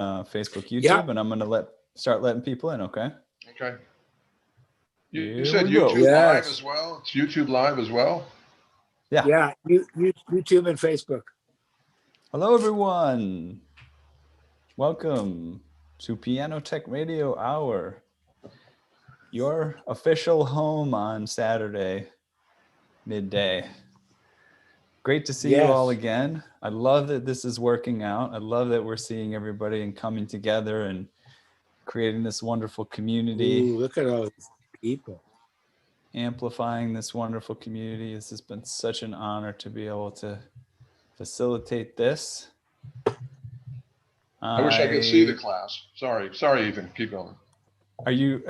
Facebook, YouTube, Yeah. and I'm going to start letting people in, okay? Okay. You Here said we go. YouTube Live Yes. as well? It's YouTube Live as well? Yeah. Yeah, YouTube and Facebook. Hello, everyone. Welcome to Piano Tech Radio Hour, your official home on Saturday midday. Great to see you all Yes. again. I love that this is working out. I love that we're seeing everybody and coming together and creating this wonderful community. Ooh, look at all these people. Amplifying this wonderful community. This has been such an honor to be able to facilitate this. I wish I could see the class. Sorry, Ethan. Keep going. Are you,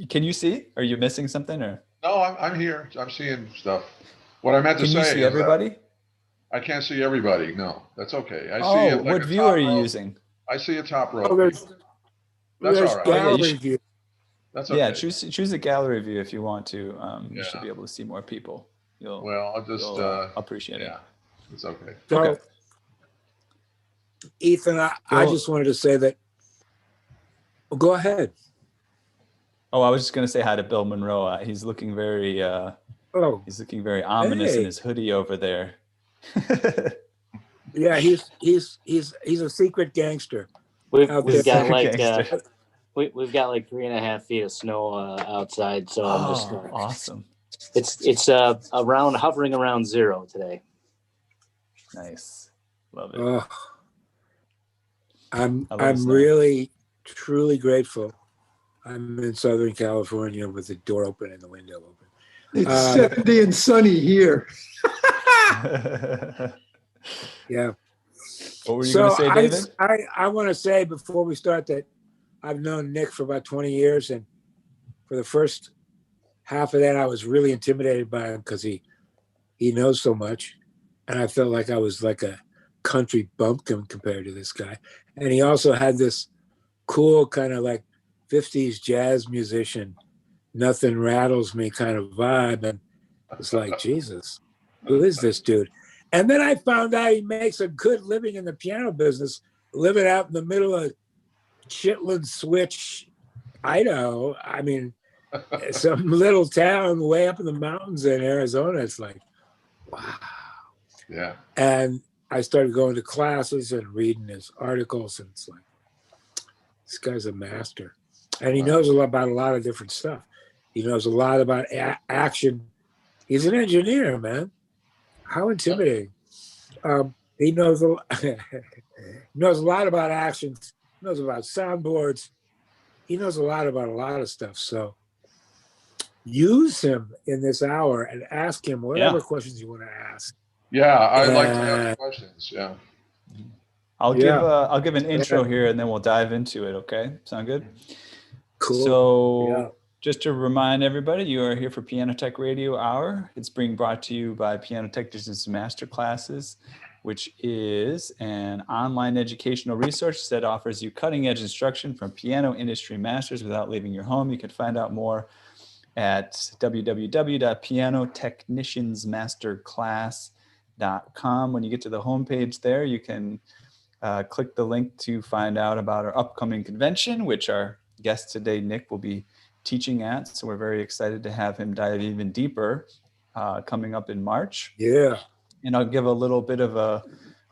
can you see? Are you missing something or? No, I'm here. I'm seeing stuff. What I meant to say Can you see everybody? I can't see everybody. No, that's okay. I see Oh, it like what a view top are you row. using? I see a top row. Oh, That's there's all right. gallery view. That's okay. Yeah, choose a gallery view if you want to. You should Yeah. be able to see more people. Well, I'll just you'll appreciate it. yeah, it's okay. So, Okay. Ethan, I just wanted to say that. Well, go ahead. Oh, I was just going to say hi to Bill Monroe. He's looking very he's looking very ominous in his hoodie over there. Yeah, he's a secret gangster. We've there. got like Gangster. we've got like 3.5 feet of snow outside, so I'm just awesome. It's hovering around 0 today. Nice, love it. Oh, I'm snow. really truly grateful. I'm in Southern California with the door open and the window open. It's 70 and sunny here. Yeah. What were you going to say, David? I want to say before we start that I've known Nick for about 20 years, and for the first half of that, I was really intimidated by him because he knows so much, and I felt like I was like a country bumpkin compared to this guy. And he also had this cool kind of like 50s jazz musician, nothing rattles me kind of vibe, and it's like, Jesus, who is this dude? And then I found out he makes a good living in the piano business, living out in the middle of Chitlin Switch, Idaho. I mean, some little town way up in the mountains in Arizona. It's like, wow. Yeah. And I started going to classes and reading his articles, and it's like, this guy's a master. And he knows about a lot of different stuff. He knows a lot about action. He's an engineer, man. How intimidating. He knows a lot about actions. He knows about soundboards. He knows a lot about a lot of stuff. So use him in this hour and ask him whatever questions you want to ask. Yeah, I'd like to ask questions. Yeah. I'll give an intro here and then we'll dive into it. Okay, sound good? Cool. So just to remind everybody, you are here for Piano Tech Radio Hour. It's being brought to you by Piano Technicians Masterclasses, which is an online educational resource that offers you cutting-edge instruction from piano industry masters without leaving your home. You can find out more at www.pianotechniciansmasterclass.com. When you get to the homepage there, you can click the link to find out about our upcoming convention, which our guest today, Nick, will be teaching at. So we're very excited to have him dive even deeper coming up in March. Yeah. And I'll give a little bit of a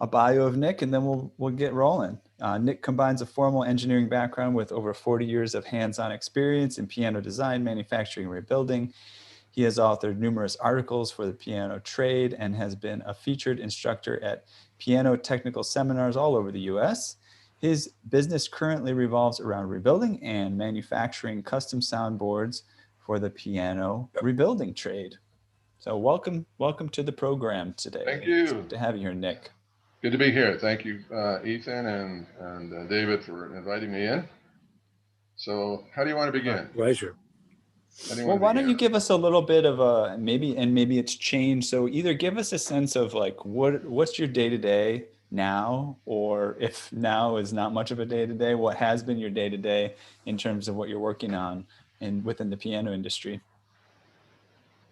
bio of Nick, and then we'll get rolling. Nick combines a formal engineering background with over 40 years of hands-on experience in piano design, manufacturing, and rebuilding. He has authored numerous articles for the piano trade and has been a featured instructor at piano technical seminars all over the U.S. His business currently revolves around rebuilding and manufacturing custom soundboards for the piano rebuilding trade. So welcome to the program today. Thank you. It's good to have you here, Nick. Good to be here. Thank you, Ethan and David, for inviting me in. So how do you want to begin? My pleasure. Well, why don't you give us a little bit of maybe it's changed. So either give us a sense of like what's your day-to-day now, or if now is not much of a day-to-day, what has been your day-to-day in terms of what you're working on within the piano industry?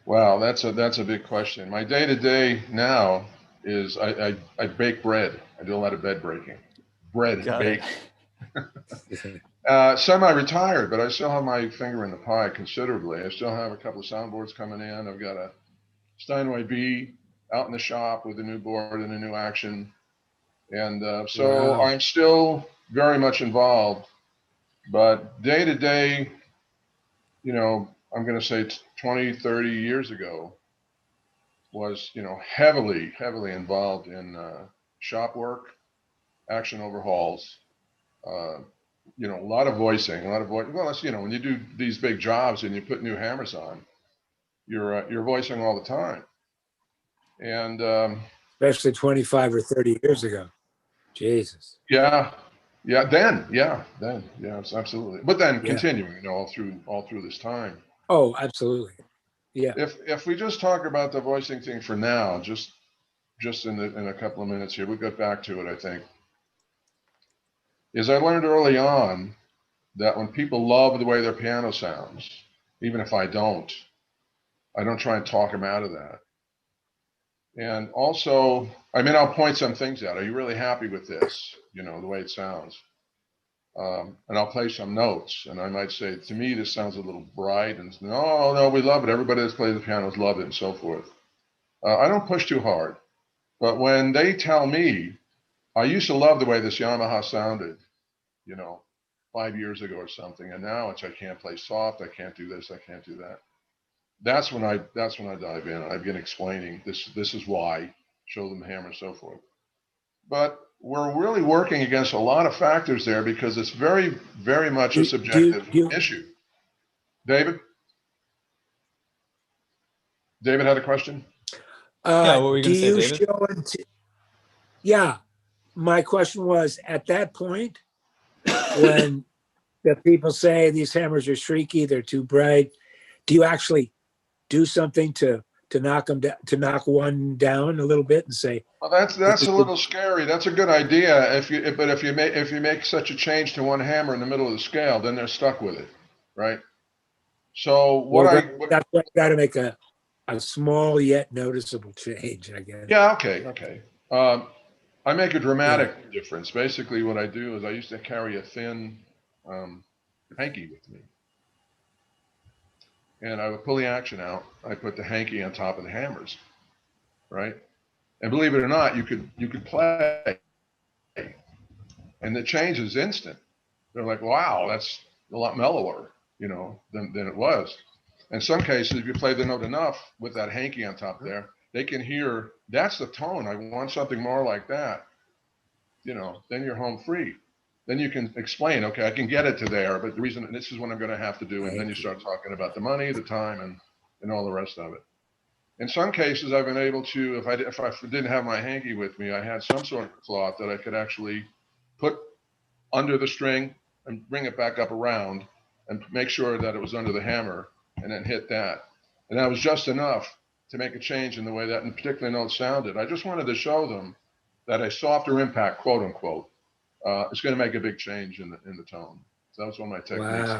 Wow, that's a big question. My day-to-day now is I bake bread. I do a lot of bed breaking. Bread, Got bake. it. Semi-retired, but I still have my finger in the pie considerably. I still have a couple of soundboards coming in. I've got a Steinway B out in the shop with a new board and a new action. And so Wow. I'm still very much involved, but day to day, you know, I'm going to say 20, 30 years ago was, you know, heavily involved in shop work, action overhauls, you know, a lot of voicing, well, that's, you know, when you do these big jobs and you put new hammers on, you're voicing all the time. And Especially 25 or 30 years ago. Jesus. yeah, then, yes, absolutely. But then Yeah. continuing, you know, all through this time. Oh, absolutely. Yeah. If we just talk about the voicing thing for now, just in a couple of minutes here, we'll get back to it, I think. Is I learned early on that when people love the way their piano sounds, even if I don't try and talk them out of that. And also, I mean, I'll point some things out. Are you really happy with this? You know, the way it sounds. And I'll play some notes, and I might say, to me, this sounds a little bright, and no, we love it. Everybody that's played the pianos love it, and so forth. I don't push too hard, but when they tell me, I used to love the way this Yamaha sounded, you know, 5 years ago or something, and now I can't play soft, I can't do this, I can't do that. That's when I dive in. I begin explaining this is why, show them the hammer and so forth. But we're really working against a lot of factors there because it's very, very much a subjective issue. David had a question? Yeah, what were you Do gonna say, you David? show it? Yeah. My question was, at that point, when the people say these hammers are shrieky, they're too bright, do you actually do something to knock them down, to knock one down a little bit and say, Well, that's a little scary. That's a good idea. If you make such a change to one hammer in the middle of the scale, then they're stuck with it, right? So that's why you got to make a small yet noticeable change, I guess. Yeah, okay. I make a dramatic difference. Basically, what I do is I used to carry a thin hanky with me, and I would pull the action out. I put the hanky on top of the hammers, right? And believe it or not, you could play, and the change is instant. They're like, wow, that's a lot mellower, you know, than it was. In some cases, if you play the note enough with that hanky on top there, they can hear that's the tone. I want something more like that. You know, then you're home free. Then you can explain, okay, I can get it to there, but the reason this is what I'm going to have to do, and then you start talking about the money, the time, and all the rest of it. In some cases, I've been able to, if I didn't have my hanky with me, I had some sort of cloth that I could actually put under the string and bring it back up around and make sure that it was under the hammer and then hit that. And that was just enough to make a change in the way that particular note sounded. I just wanted to show them that a softer impact, quote unquote, is going to make a big change in the tone. So that was one of my techniques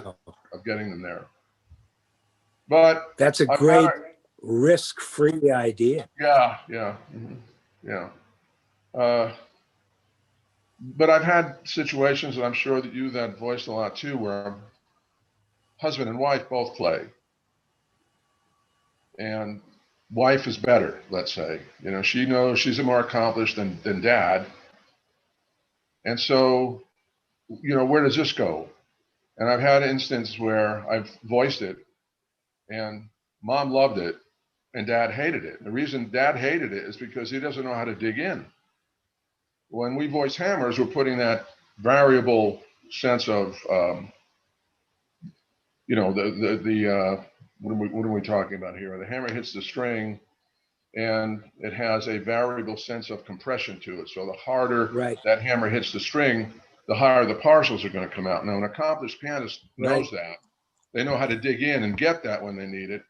of getting them there. But that's a great risk-free idea. Yeah. But I've had situations, and I'm sure that you that voiced a lot too, where husband and wife both play, and wife is better, let's say. You know, she knows she's more accomplished than dad, and so, you know, where does this go? And I've had instances where I've voiced it, and mom loved it, and dad hated it. The reason dad hated it is because he doesn't know how to dig in. When we voice hammers, we're putting that variable sense of, you know, what are we talking about here? The hammer hits the string, and it has a variable sense of compression to it. So the harder that hammer hits the string, the higher the partials are going to come out. Now, an accomplished pianist knows that. They know how to dig in and get that when they need it.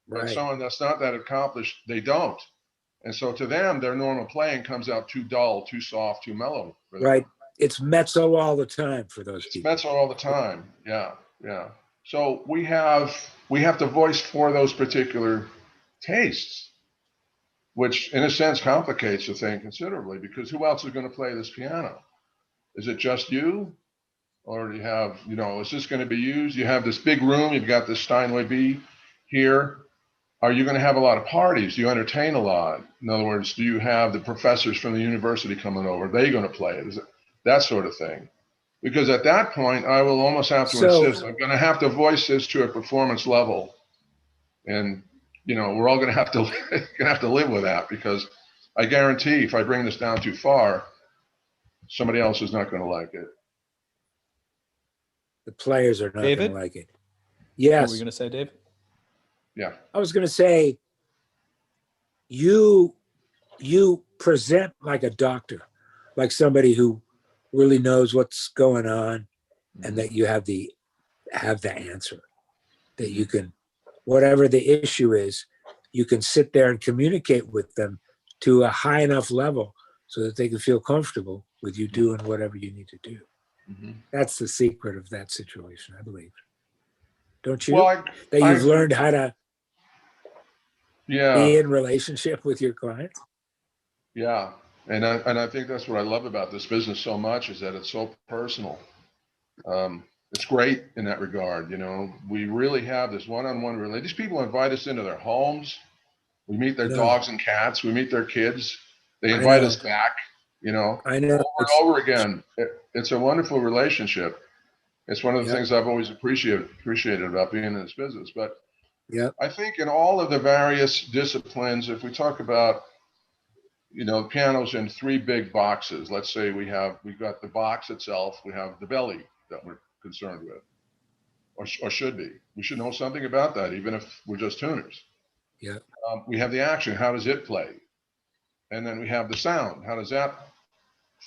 But someone that's not that accomplished, they don't. And so to them, their normal playing comes out too dull, too soft, too mellow. Right. It's mezzo all the time for those people. It's mezzo all the time. Yeah. So we have to voice for those particular tastes. which in a sense complicates the thing considerably, because who else is going to play this piano? Is it just you? Or do you have, is this going to be used? You have this big room, you've got this Steinway B here. Are you going to have a lot of parties? Do you entertain a lot? In other words, do you have the professors from the university coming over? Are they going to play it? Is it that sort of thing? Because at that point, I will almost have to insist, I'm going to have to voice this to a performance level. And, we're all going to have to live with that, because I guarantee if I bring this down too far, somebody else is not going to like it. The players are not going David? to like it. What Yes. were you going to say, Dave? Yeah. I was going to say, you present like a doctor, like somebody who really knows what's going on, and that you have the answer, that you can, whatever the issue is, you can sit there and communicate with them to a high enough level so that they can feel comfortable with you doing whatever you need to do. Mm-hmm. That's the secret of that situation, I believe. Don't you? Well, that you've learned how to be in relationship with your clients. Yeah. And I think that's what I love about this business so much, is that it's so personal. It's great in that regard. We really have this one-on-one relationship. These people invite us into their homes. We meet their dogs and cats. We meet their kids. They invite us back, I know. over and over again. It's a wonderful relationship. It's one of the things I've always appreciated about being in this business. But I think in all of the various disciplines, if we talk about, pianos in three big boxes. Let's say we've got the box itself. We have the belly that we're concerned with, or should be. We should know something about that, even if we're just tuners. Yeah. We have the action. How does it play? And then we have the sound. How does that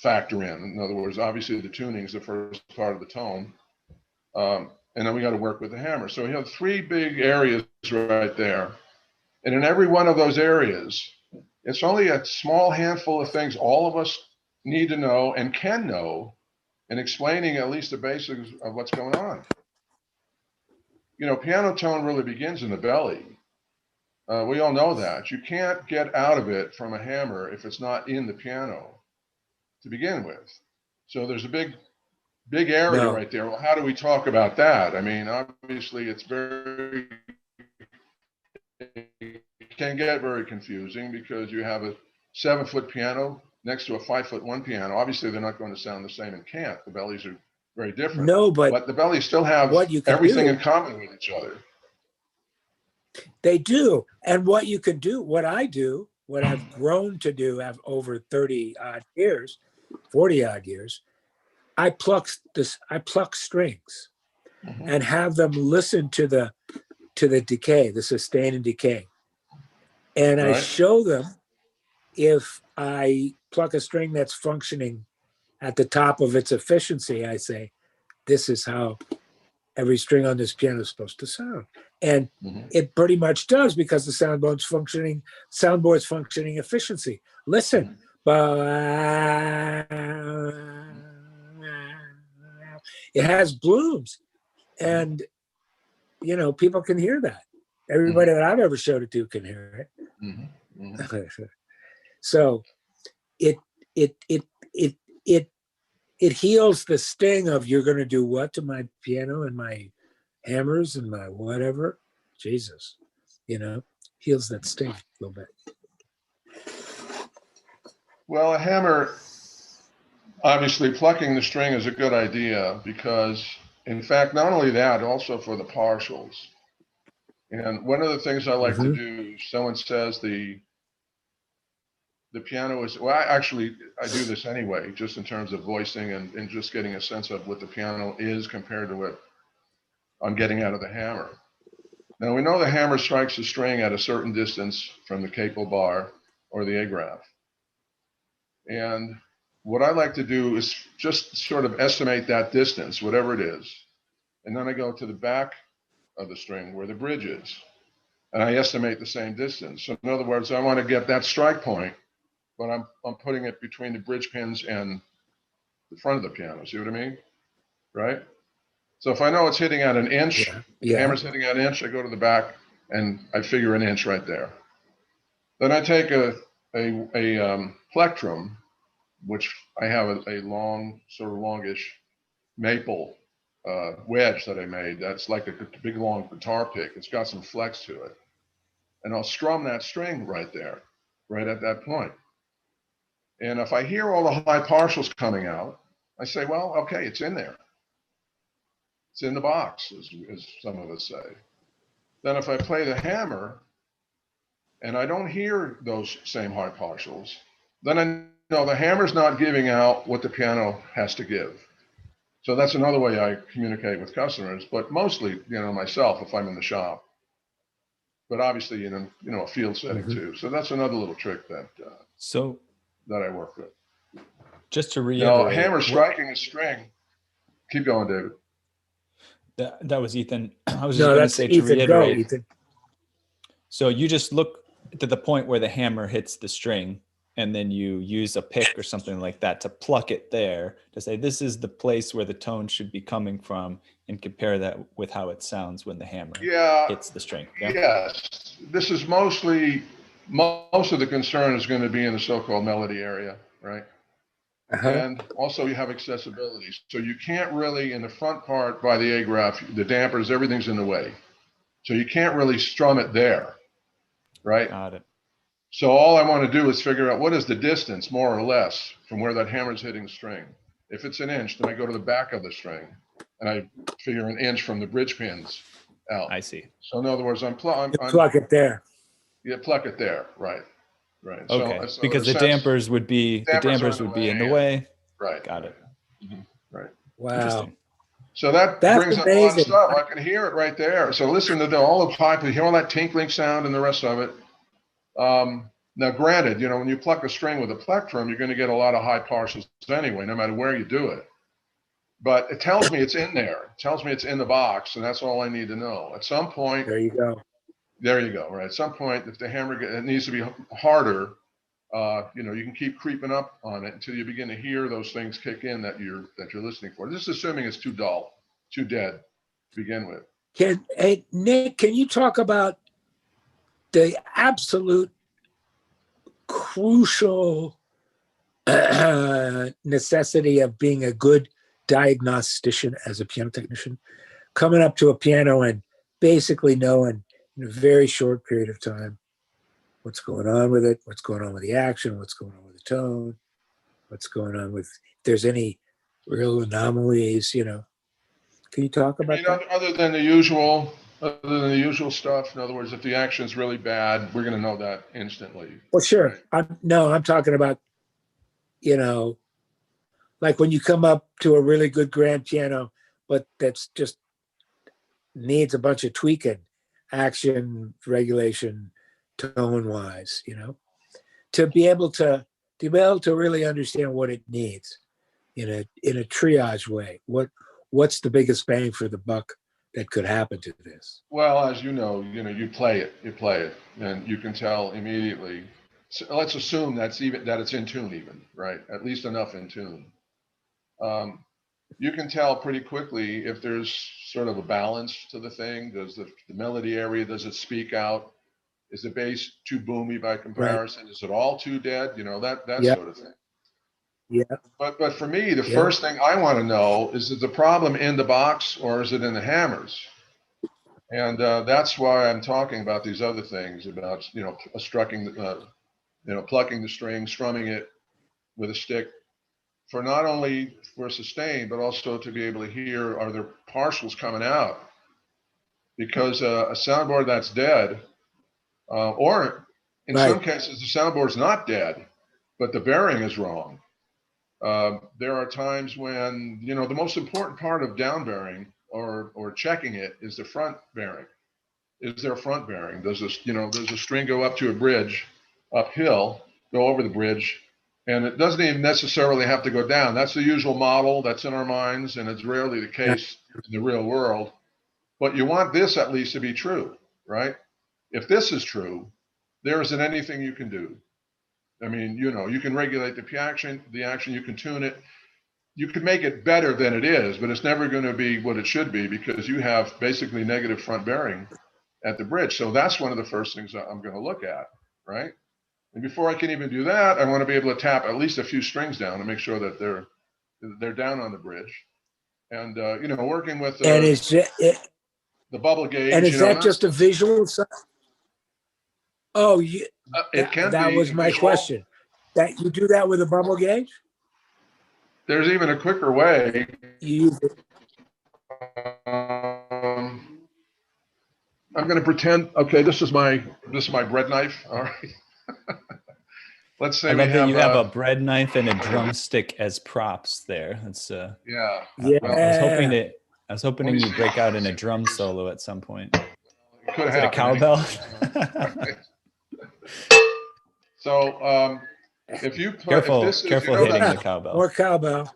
factor in? In other words, obviously the tuning is the first part of the tone. And then we got to work with the hammer. So we have three big areas right there. And in every one of those areas, it's only a small handful of things all of us need to know and can know, in explaining at least the basics of what's going on. Piano tone really begins in the belly. We all know that. You can't get out of it from a hammer if it's not in the piano to begin with. So there's a big area right there. Well, how do we talk about that? I mean, obviously it can get very confusing, because you have a 7-foot piano next to a 5'1" piano. Obviously they're not going to sound the same and can't. The bellies are very different. No, but the bellies still have everything in common with each other. They do. And what you can do, what I've grown to do over 30 odd years, 40 odd years, I pluck strings and have them listen to the decay, the sustain and decay. And I show them, if I pluck a string that's functioning at the top of its efficiency, I say, this is how every string on this piano is supposed to sound. And it pretty much does, because the soundboard's functioning efficiency. Listen. It has blooms, and people can hear that. Everybody that I've ever showed it to can hear it. So it heals the sting of, you're going to do what to my piano and my hammers and my whatever. Jesus, heals that sting a little bit. Well, a hammer, obviously plucking the string is a good idea, because in fact, not only that, also for the partials. And one of the things I like to do, someone says the piano is, well, I do this anyway, just in terms of voicing and just getting a sense of what the piano is compared to what I'm getting out of the hammer. Now, we know the hammer strikes the string at a certain distance from the capo bar or the A-graph. And what I like to do is just sort of estimate that distance, whatever it is. And then I go to the back of the string where the bridge is, and I estimate the same distance. So in other words, I want to get that strike point, but I'm putting it between the bridge pins and the front of the piano. See what I mean? Right? So if I know it's hitting at an inch, the hammer's hitting at an inch, I go to the back and I figure an inch right there. Then I take a plectrum, which I have a long, sort of longish maple wedge that I made. That's like a big long guitar pick. It's got some flex to it. And I'll strum that string right there, right at that point. And if I hear all the high partials coming out, I say, well, okay, it's in there. It's in the box, as some of us say. Then if I play the hammer and I don't hear those same high partials, then I know the hammer's not giving out what the piano has to give. So that's another way I communicate with customers, but mostly, myself if I'm in the shop. But obviously in a field setting too. So that's another little trick that I work with. Just to reiterate, hammer striking a string. Keep going, David. That was Ethan. I was just going to say Ethan, to reiterate. go, Ethan. So you just look to the point where the hammer hits the string, and then you use a pick or something like that to pluck it there to say this is the place where the tone should be coming from, and compare that with how it sounds when the hammer hits the string. Yeah? Yes. This is most of the concern is going to be in the so-called melody area, right? And also you have accessibility. So you can't really, in the front part by the A graph, the dampers, everything's in the way. So you can't really strum it there, right? Got it. So all I want to do is figure out what is the distance, more or less, from where that hammer's hitting the string. If it's an inch, then I go to the back of the string, and I figure an inch from the bridge pins out. I see. So in other words, I'm pluck it there. Yeah, pluck it there, right. Right. Okay. So because the dampers would be in the way. Right. Got it. Right. Wow. Interesting. So that's brings up a lot of stuff. I can hear it right there. So listen to all the pipe, you hear all that tinkling sound and the rest of it. Now, granted, when you pluck a string with a plectrum, you're going to get a lot of high partials anyway, no matter where you do it. But it tells me it's in there. It tells me it's in the box, and that's all I need to know. At some point, there you go. Right. At some point, if the hammer it needs to be harder, you can keep creeping up on it until you begin to hear those things kick in that you're listening for. This is assuming it's too dull, too dead to begin with. Hey, Nick, can you talk about the absolute crucial necessity of being a good diagnostician as a piano technician, coming up to a piano and basically knowing in a very short period of time what's going on with it, what's going on with the action, what's going on with the tone, what's going on with, if there's any real anomalies, Can you talk about that? Other than the usual stuff, in other words, if the action's really bad, we're going to know that instantly. Well, sure. Right? I'm talking about, like when you come up to a really good grand piano, but that's just needs a bunch of tweaking, action, regulation, tone wise, to be able to really understand what it needs in a triage way. What's the biggest bang for the buck that could happen to this? Well, as you know, you play it, and you can tell immediately. So let's assume that it's in tune, even, right? At least enough in tune. You can tell pretty quickly if there's sort of a balance to the thing. Does the melody area, does it speak out? Is the bass too boomy by comparison? Right. Is it all too dead? That sort of thing. Yeah. But for me, the first thing I want to know is the problem in the box or is it in the hammers? And that's why I'm talking about these other things about plucking the string, strumming it with a stick, for not only for sustain but also to be able to hear, are there partials coming out? Because a soundboard that's dead, or in some cases the soundboard's not dead, but the bearing is wrong. There are times when, the most important part of down bearing or checking it is the front bearing. Is there a front bearing? Does a string go up to a bridge uphill, go over the bridge, and it doesn't even necessarily have to go down. That's the usual model that's in our minds, and it's rarely the case in the real world. But you want this at least to be true, right? If this is true, there isn't anything you can do. I mean, you can regulate the action, you can tune it. You can make it better than it is, but it's never going to be what it should be because you have basically negative front bearing at the bridge. So that's one of the first things I'm going to look at, right? And before I can even do that, I want to be able to tap at least a few strings down to make sure that they're down on the bridge. And you know, working with And is the bubble gauge, and you is know, that just a visual sign? Oh, it can that be was my visual. question. That you do that with a bubble gauge? There's even a quicker way. You use it. I'm going to pretend. Okay, this is my bread knife. All right. Let's say I love we that you have a have bread knife and a drumstick as props there. That's yeah. Yeah. I was hoping to. I was hoping Let me you see. break out in a drum solo at some point. It could Is it a happen. cowbell? So if you put Careful, if this is careful you know hitting that, the cowbell. More cowbell.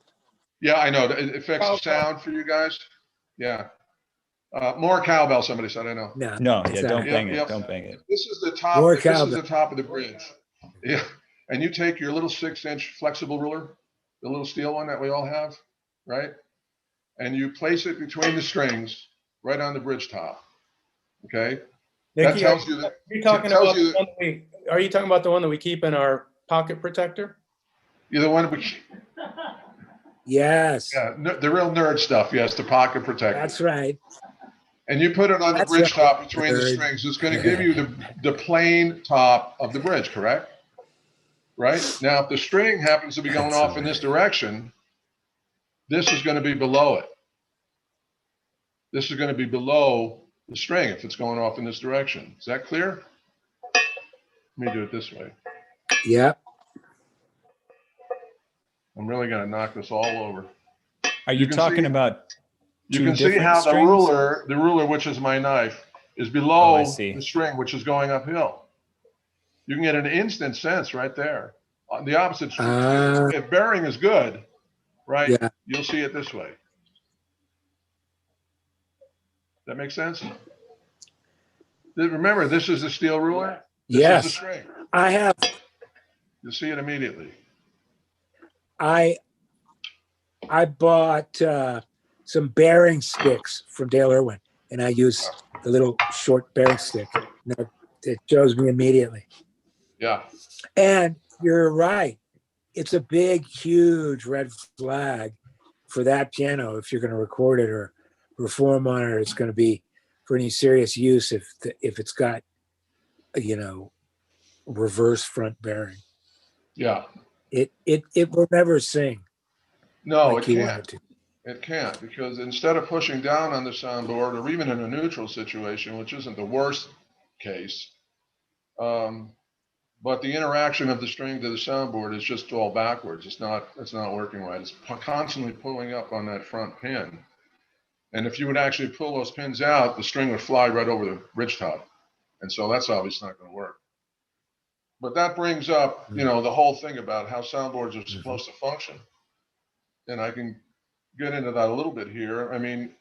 yeah, I know it affects the sound for you guys. Yeah, more cowbell. Somebody said I know. No, No, it's yeah, not. don't bang Yep, it. yep. Don't bang it. This is the top. More If this is cowbell. the top of the bridge. Yeah, and you take your little 6-inch flexible ruler, the little steel one that we all have, right? And you place it between the strings, right on the bridge top. Okay. Nikki, That tells you that. are you talking tells about you the one that are you talking about the one that we keep in our pocket protector? You're the one. Yes. Yeah, the real nerd stuff. Yes, the pocket protector. That's right. And you put it on the That's bridge right, top between the nerd. strings. It's going to give you the plain top of the bridge, correct? Right? Now, if the string happens to be going That's off in this direction, this is going to be below it. This is going to be below the string if it's going off in this direction. Is that clear? Let me do it this way. Yep. I'm really going to knock this all over. Are you can talking see- about You two can see different how the strings? ruler, which is my knife, is Oh, I below see. the string, which is going uphill. You can get an instant sense right there. On the opposite string, if bearing is good, right, Yeah. you'll see it this way. That makes sense? Remember, this is the steel ruler. This is the Yes. string. I have. You'll see it immediately. I bought some bearing sticks from Dale Irwin, and I use the little short bearing stick. It shows me immediately. Yeah. And you're right. It's a big, huge red flag for that piano if you're going to record it or perform on it. It's going to be for any serious use if it's got, reverse front bearing. Yeah. It will never sing. No, like it you can't. wanted to. It can't, because instead of pushing down on the soundboard, or even in a neutral situation, which isn't the worst case, but the interaction of the string to the soundboard is just all backwards. It's not working right. It's constantly pulling up on that front pin. And if you would actually pull those pins out, the string would fly right over the bridge top. And so that's obviously not going to work. But that brings up, the whole thing about how soundboards are supposed to function. And I can get into that a little bit here. I mean,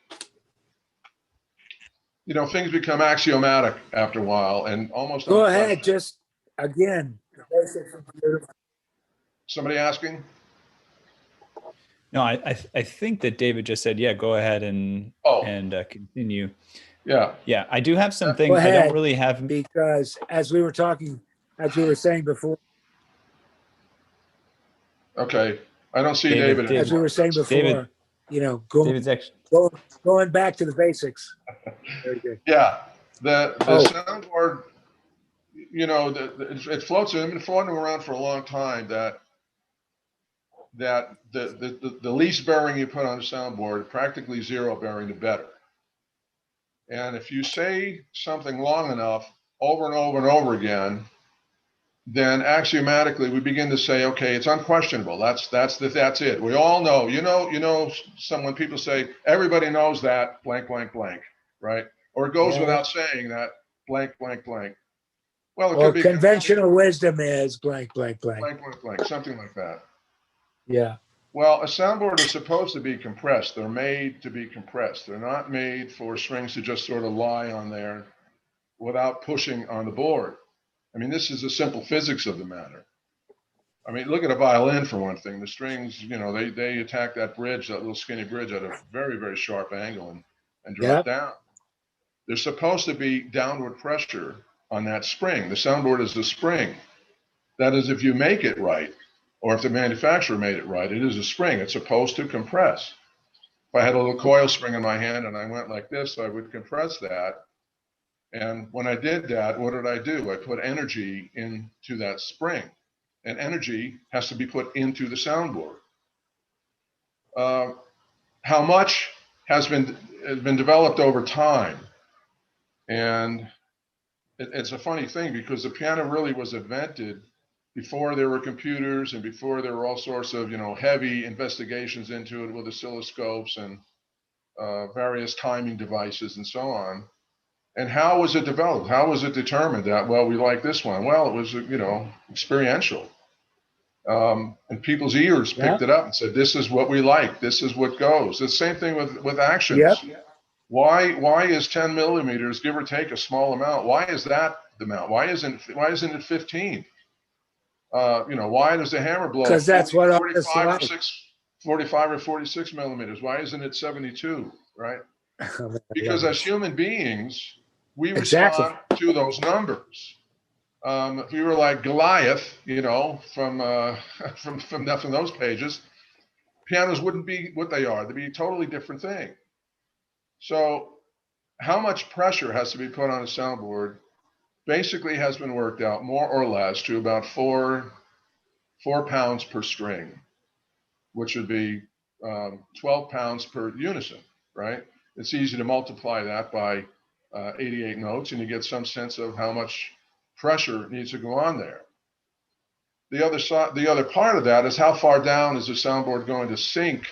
things become axiomatic after a while and almost. Go ahead. Just again. Somebody asking? No, I think that David just said, yeah, go ahead and continue. Yeah. Yeah, I do have something. Go ahead, I don't really have. Because as we were saying before. Okay. I don't see David, David. As we were saying before, David, David's actually going back to the basics. Very good. Yeah. The soundboard, it floats. It's been floating around for a long time that the least bearing you put on a soundboard, practically zero bearing, the better. And if you say something long enough over and over and over again, then axiomatically we begin to say, okay, it's unquestionable. That's it. We all know, when people say, everybody knows that blank, blank, blank, right? Or it goes without saying that blank, blank, blank. Well, it could be conventional wisdom is blank, blank, blank. Blank, blank, blank, something like that. Yeah. Well, a soundboard is supposed to be compressed. They're made to be compressed. They're not made for strings to just sort of lie on there without pushing on the board. I mean, this is the simple physics of the matter. I mean, look at a violin for one thing. The strings, they attack that bridge, that little skinny bridge, at a very, very sharp angle and drop down. There's supposed to be downward pressure on that spring. The soundboard is the spring. That is, if you make it right, or if the manufacturer made it right, it is a spring. It's supposed to compress. If I had a little coil spring in my hand and I went like this, I would compress that. And when I did that, what did I do? I put energy into that spring, and energy has to be put into the soundboard. How much has been developed over time, and it's a funny thing because the piano really was invented before there were computers and before there were all sorts of heavy investigations into it with oscilloscopes and various timing devices and so on. And how was it developed? How was it determined that, well, we like this one? Well, it was, experiential. And people's ears picked it up and said, this is what we like. This is what goes. The same thing with actions. Yep. Why is 10 millimeters, give or take a small amount? Why is that the amount? Why isn't it 15? Why does the hammer blow? Because that's what 45 or 45 or 46 millimeters. Why isn't it 72? Right? Because as human beings, we respond to those numbers. If we were like Goliath, from those pages, pianos wouldn't be what they are. They'd be a totally different thing. So how much pressure has to be put on a soundboard basically has been worked out more or less to about 4 pounds per string, which would be 12 pounds per unison, right? It's easy to multiply that by 88 notes, and you get some sense of how much pressure needs to go on there. The other part of that is how far down is the soundboard going to sink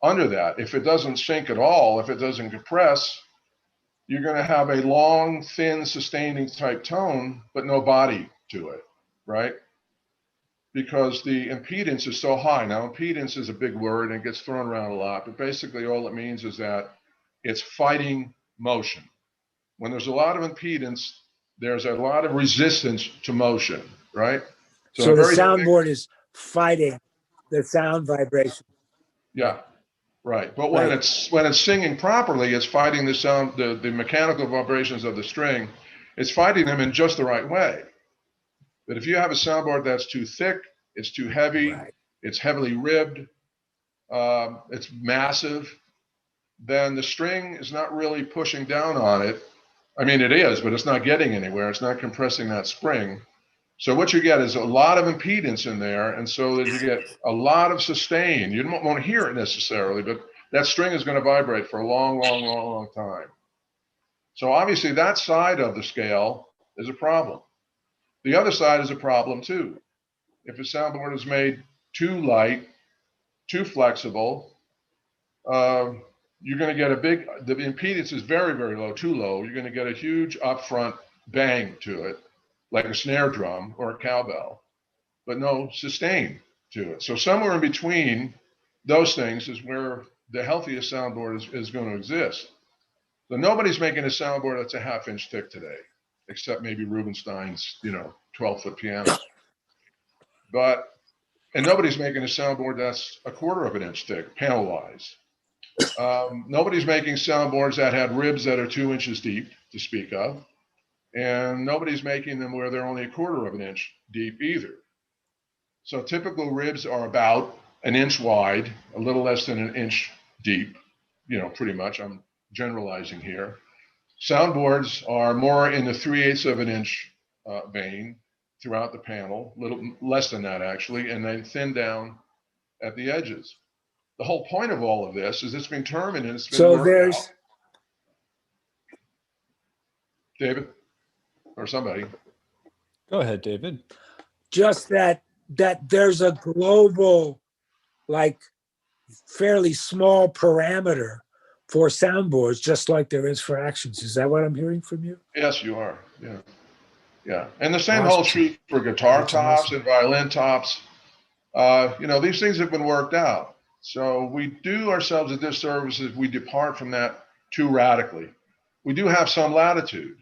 under that? If it doesn't sink at all, if it doesn't compress, you're going to have a long, thin, sustaining type tone, but no body to it, right? Because the impedance is so high. Now, impedance is a big word and it gets thrown around a lot, but basically all it means is that it's fighting motion. When there's a lot of impedance, there's a lot of resistance to motion, right? So the soundboard is fighting the sound vibration. Yeah, right. But when it's singing properly, it's fighting the sound, the mechanical vibrations of the string. It's fighting them in just the right way. But if you have a soundboard that's too thick, it's too heavy, it's heavily ribbed, it's massive, then the string is not really pushing down on it. I mean, it is, but it's not getting anywhere. It's not compressing that spring. So what you get is a lot of impedance in there, and so that you get a lot of sustain. You don't want to hear it necessarily, but that string is going to vibrate for a long, long, long, long time. So obviously that side of the scale is a problem. The other side is a problem too. If a soundboard is made too light, too flexible, you're going to get the impedance is very, very low, too low. You're going to get a huge upfront bang to it, like a snare drum or a cowbell, but no sustain to it. So somewhere in between those things is where the healthiest soundboard is going to exist. So nobody's making a soundboard that's a half-inch thick today, except maybe Rubinstein's, 12-foot piano. And nobody's making a soundboard that's a quarter of an inch thick, panel-wise. Nobody's making soundboards that had ribs that are 2 inches deep, to speak of. And nobody's making them where they're only a quarter of an inch deep either. So typical ribs are about an inch wide, a little less than an inch deep, pretty much. I'm generalizing here. Soundboards are more in the 3/8 of an inch vein throughout the panel, a little less than that actually, and then thin down at the edges. The whole point of all of this is it's been determined and it's been worked out. David? Or somebody. Go ahead, David. Just that there's a global, fairly small parameter for soundboards, just like there is for actions. Is that what I'm hearing from you? Yes, you are. Yeah. And the same holds true for guitar tops and violin tops. These things have been worked out. So we do ourselves a disservice if we depart from that too radically. We do have some latitude.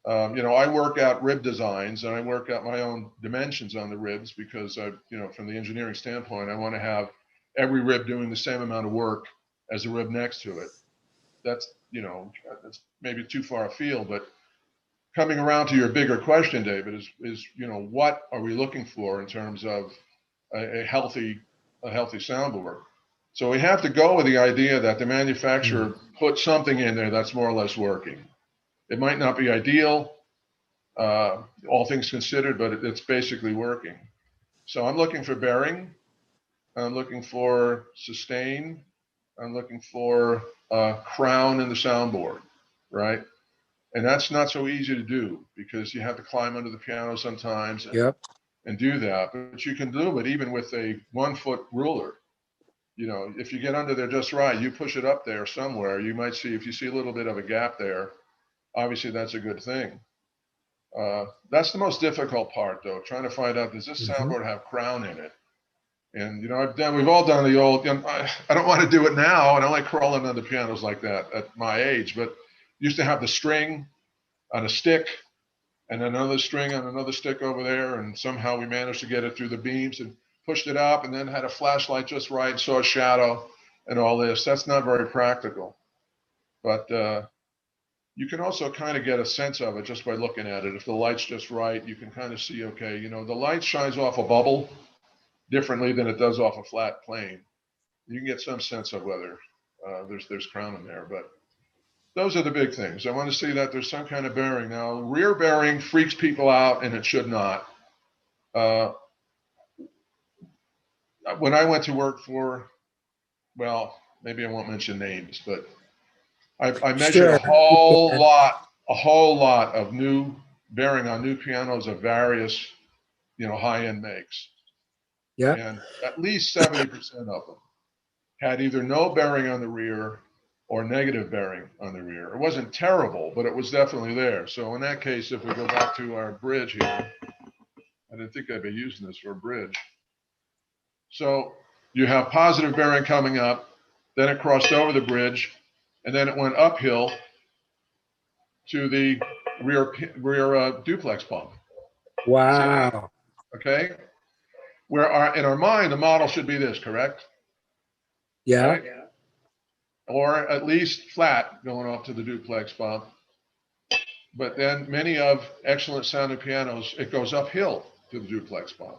I work out rib designs and I work out my own dimensions on the ribs because from the engineering standpoint, I want to have every rib doing the same amount of work as the rib next to it. That's maybe too far afield, but coming around to your bigger question, David, is what are we looking for in terms of a healthy soundboard? So we have to go with the idea that the manufacturer put something in there that's more or less working. It might not be ideal, all things considered, but it's basically working. So I'm looking for bearing. I'm looking for sustain. I'm looking for crown in the soundboard, right? And that's not so easy to do because you have to climb under the piano sometimes and do that. But you can do it even with a 1-foot ruler. If you get under there just right, you push it up there somewhere, you might see, if you see a little bit of a gap there, obviously that's a good thing. That's the most difficult part, though, trying to find out, does this soundboard have crown in it? And, we've all done the old, I don't want to do it now, and I like crawling under pianos like that at my age, but used to have the string on a stick and another string on another stick over there, and somehow we managed to get it through the beams and pushed it up, and then had a flashlight just right and saw a shadow and all this. That's not very practical. But you can also kind of get a sense of it just by looking at it. If the light's just right, you can kind of see, okay, the light shines off a bubble differently than it does off a flat plane. You can get some sense of whether there's crown in there, but those are the big things. I want to see that there's some kind of bearing. Now, rear bearing freaks people out, and it should not. When I went to work for, well, maybe I won't mention names, but I measured a whole lot of new bearing on new pianos of various, high-end makes. Yeah. And at least 70% of them had either no bearing on the rear or negative bearing on the rear. It wasn't terrible, but it was definitely there. So in that case, if we go back to our bridge here, I didn't think I'd be using this for a bridge. So you have positive bearing coming up, then it crossed over the bridge, and then it went uphill to the rear duplex pump. Wow. Okay. Where in our mind, the model should be this, correct? Yeah. Right? Or at least flat going off to the duplex pump. But then many of excellent sounding pianos, it goes uphill to the duplex pump.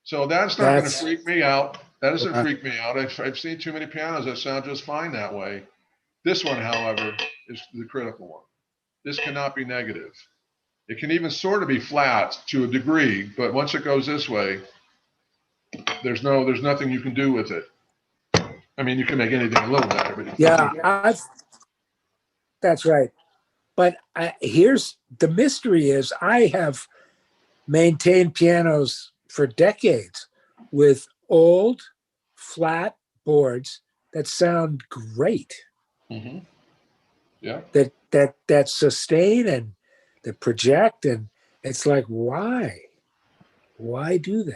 So that's not going to freak me out. That doesn't freak me out. I've seen too many pianos that sound just fine that way. This one, however, is the critical one. This cannot be negative. It can even sort of be flat to a degree, but once it goes this way, there's nothing you can do with it. I mean, you can make anything a little better, but that's right. But here's the mystery: is I have maintained pianos for decades with old flat boards that sound great. Mm-hmm. Yeah. That sustain and that project, and it's like, why do they?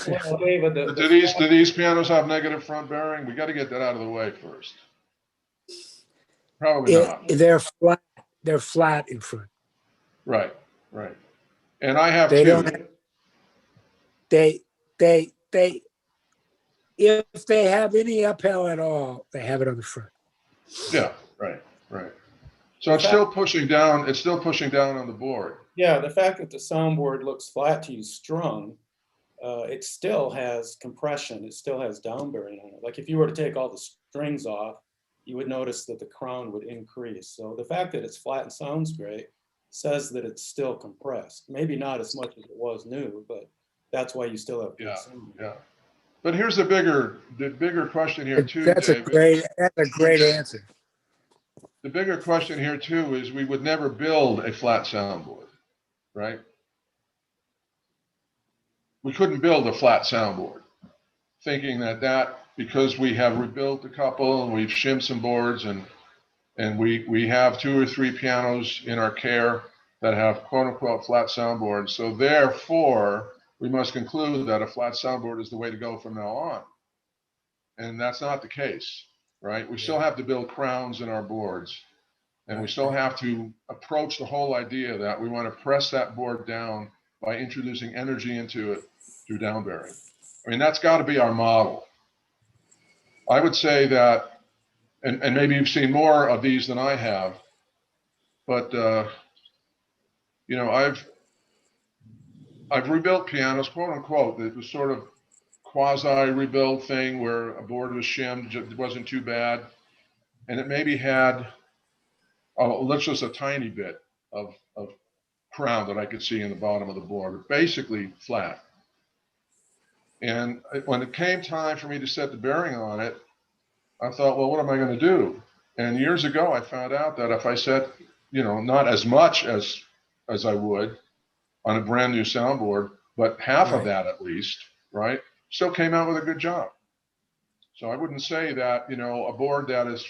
Well, David, Do these pianos have negative front bearing? We got to get that out of the way first. Probably not. They're flat in front. Right. And I have they two. Don't they if they have any uphill at all, they have it on the front. Yeah. Right. So it's still pushing down. It's still pushing down on the board. Yeah, the fact that the soundboard looks flat to you strung, it still has compression. It still has down bearing on it. Like if you were to take all the strings off, you would notice that the crown would increase. So the fact that it's flat and sounds great says that it's still compressed. Maybe not as much as it was new, but that's why you still have good sound. Yeah. But here's the bigger question here too, that's David. That's a great answer. The bigger question here too is we would never build a flat soundboard, right? We couldn't build a flat soundboard, thinking that because we have rebuilt a couple and we've shimmed some boards and we have 2 or 3 pianos in our care that have quote unquote flat soundboards. So therefore, we must conclude that a flat soundboard is the way to go from now on. And that's not the case, right? We still have to build crowns in our boards. And we still have to approach the whole idea that we want to press that board down by introducing energy into it through down bearing. I mean, that's got to be our model. I would say that, and maybe you've seen more of these than I have, but I've rebuilt pianos, quote unquote. It was sort of quasi rebuild thing where a board was shimmed, it wasn't too bad, and it maybe had, let's just a tiny bit of crown that I could see in the bottom of the board, basically flat. And when it came time for me to set the bearing on it, I thought, well, what am I going to do? And years ago, I found out that if I set, not as much as I would on a brand new soundboard, but half of that at least, right, still came out with a good job. So I wouldn't say that, a board that is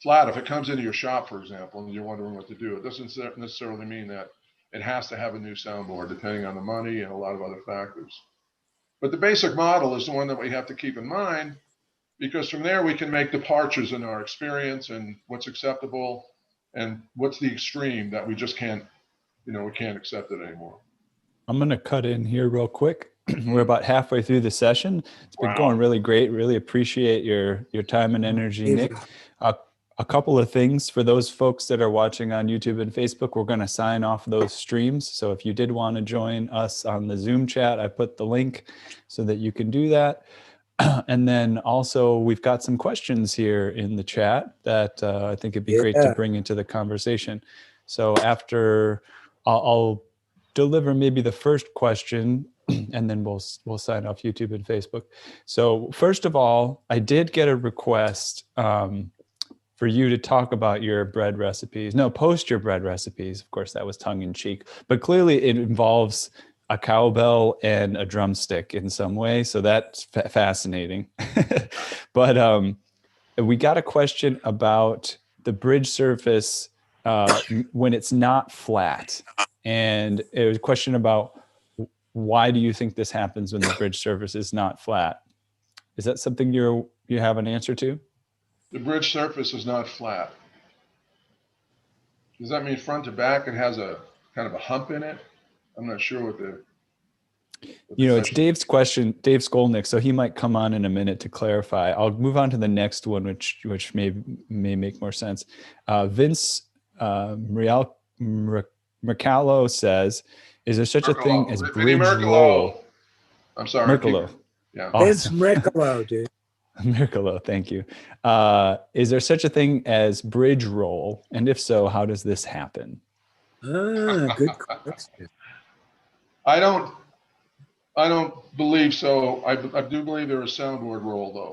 flat, if it comes into your shop, for example, and you're wondering what to do, it doesn't necessarily mean that it has to have a new soundboard, depending on the money and a lot of other factors. But the basic model is the one that we have to keep in mind, because from there we can make departures in our experience and what's acceptable and what's the extreme that we just can't, we can't accept it anymore. I'm going to cut in here real quick. We're about halfway through the session. It's been going really great. Really appreciate your time and energy, Nick. A couple of things for those folks that are watching on YouTube and Facebook. We're going to sign off those streams. So if you did want to join us on the Zoom chat, I put the link so that you can do that. And then also we've got some questions here in the chat that I think it'd be great to bring into the conversation. So after I'll deliver maybe the first question, and then we'll sign off YouTube and Facebook. So first of all, I did get a request for you to talk about your bread recipes. No, post your bread recipes. Of course, that was tongue in cheek, but clearly it involves a cowbell and a drumstick in some way. So that's fascinating. But we got a question about the bridge surface when it's not flat. And it was a question about why do you think this happens when the bridge surface is not flat? Is that something you have an answer to? The bridge surface is not flat. Does that mean front to back it has a kind of a hump in it? I'm not sure what the it's Dave's question, Dave Skolnick, so he might come on in a minute to clarify. I'll move on to the next one, which may make more sense. Vince Mercallo says, is there such a thing as bridge roll? I'm sorry. Mercallo. Yeah. Awesome. Vince Mercallo, dude. Mercallo, thank you. Is there such a thing as bridge roll? And if so, how does this happen? Good question. I don't believe so. I do believe there is soundboard roll, though.